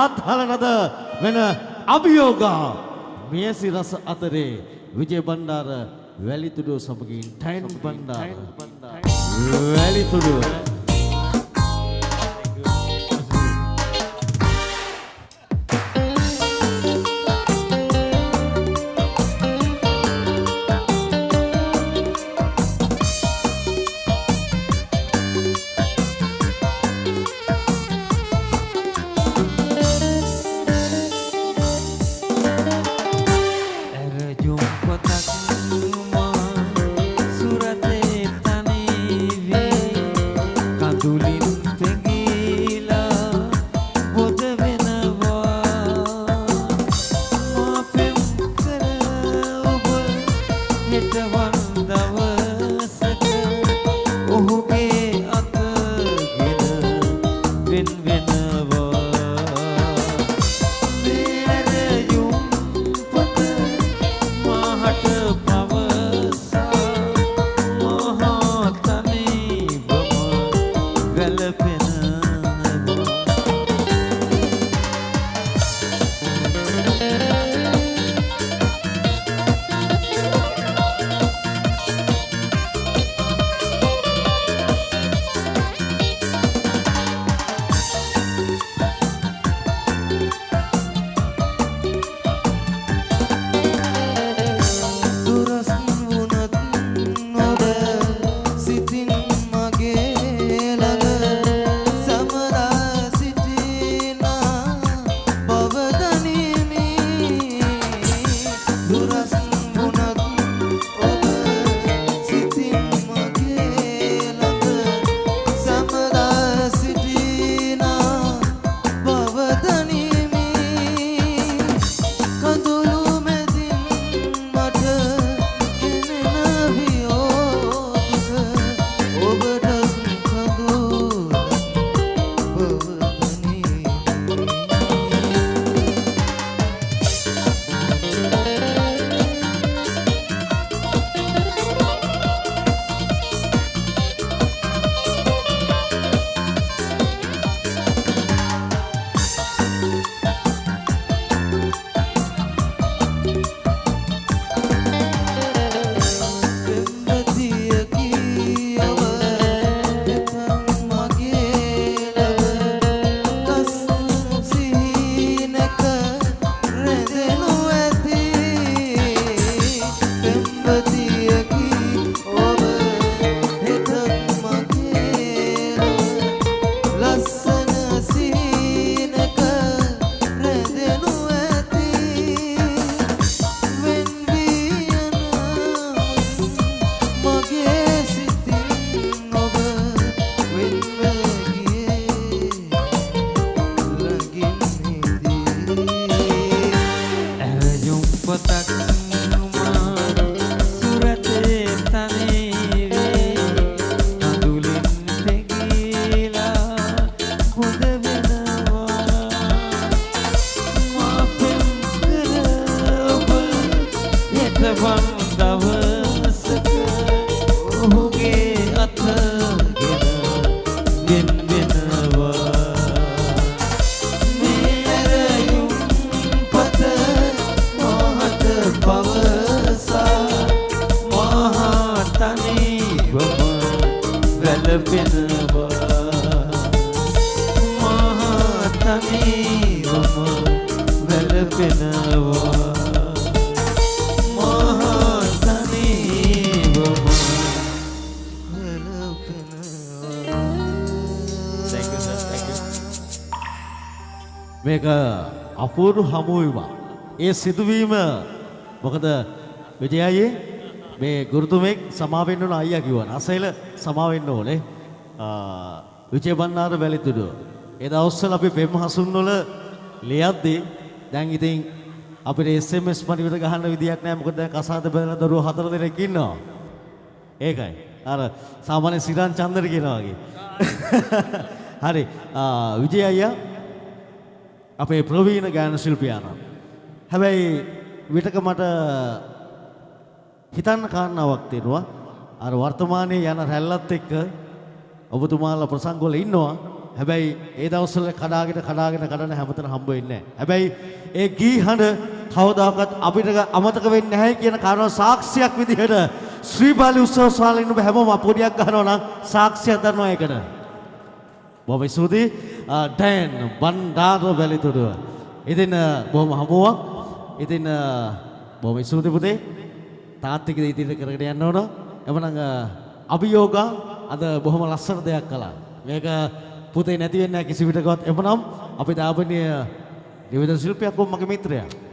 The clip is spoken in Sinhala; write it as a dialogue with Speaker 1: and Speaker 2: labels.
Speaker 1: ආත්හලනද වෙන අභියෝග මියසි රස අතරේ විජය බණ්ඩාර වැලිතුඩුව සමගින් ටයින් බණ්ඩාර වැලිතුඩුව මේක අපූර්ව හමුවීමක්. ඒ සිදුවීම මොකද විජයයේ මේ ගුරුතුමෙක් සමා වෙන්න ඕන අයියා කිව්වා. අසෙල සමා වෙන්න ඕනේ. විජය බණ්ඩාර වැලිතුඩුව. ඒ දවස්වල අපි පෙම් හසුන් වල ලියද්දී දැන් ඉතින් අපිට SMS පරිවිත ගහන්න විදියක් නැහැ. මොකද දැන් කසාද බැලලා දරුවෝ 4 දෙනෙක් ඉන්නවා. ඒකයි. අර සාමාන්‍ය සිරාන් චන්දර කියනවා වගේ. හරි. විජය අයියා අපේ ප්‍රවීණ ගායන ශිල්පියාණන්. හැබැයි විතක මට හිතන්න කාරණාවක් තියෙනවා. අර වර්තමානයේ යන රැල්ලත් එක්ක ඔබතුමාලා ප්‍රසංග වල ඉන්නවා. හැබැයි ඒ දවස්වල කඩාගෙන හැමතැන හම්බ වෙන්නේ නැහැ. හැබැයි ඒ ගී හඬ කවදාකවත් අපිට අමතක වෙන්නේ නැහැ කියන කාරණා සාක්ෂියක් විදිහට ශ්‍රී බාලි උත්සව ශාලාවේ ඉන්න හැමෝම පොඩියක් ගහනවා නම් සාක්ෂියක් දරනවා ඒකට. බොහොම ස්තුතියි ඩෑන් බණ්ඩාර වැලිතුඩුව. ඉතින් බොහොම හමුවක්. ඉතින් බොහොම ස්තුතියි පුතේ. තාත්තික ඉදිරියට කරගෙන යන්න ඕන. එවනම් අභියෝගා අද බොහොම ලස්සන දෙයක් කළා. මේක පුතේ නැති වෙන්නේ නැහැ කිසි විටකවත්. එවනම් අපි දාපනීය නිවේදන ශිල්පියක් වුණ මගේ මිත්‍රයා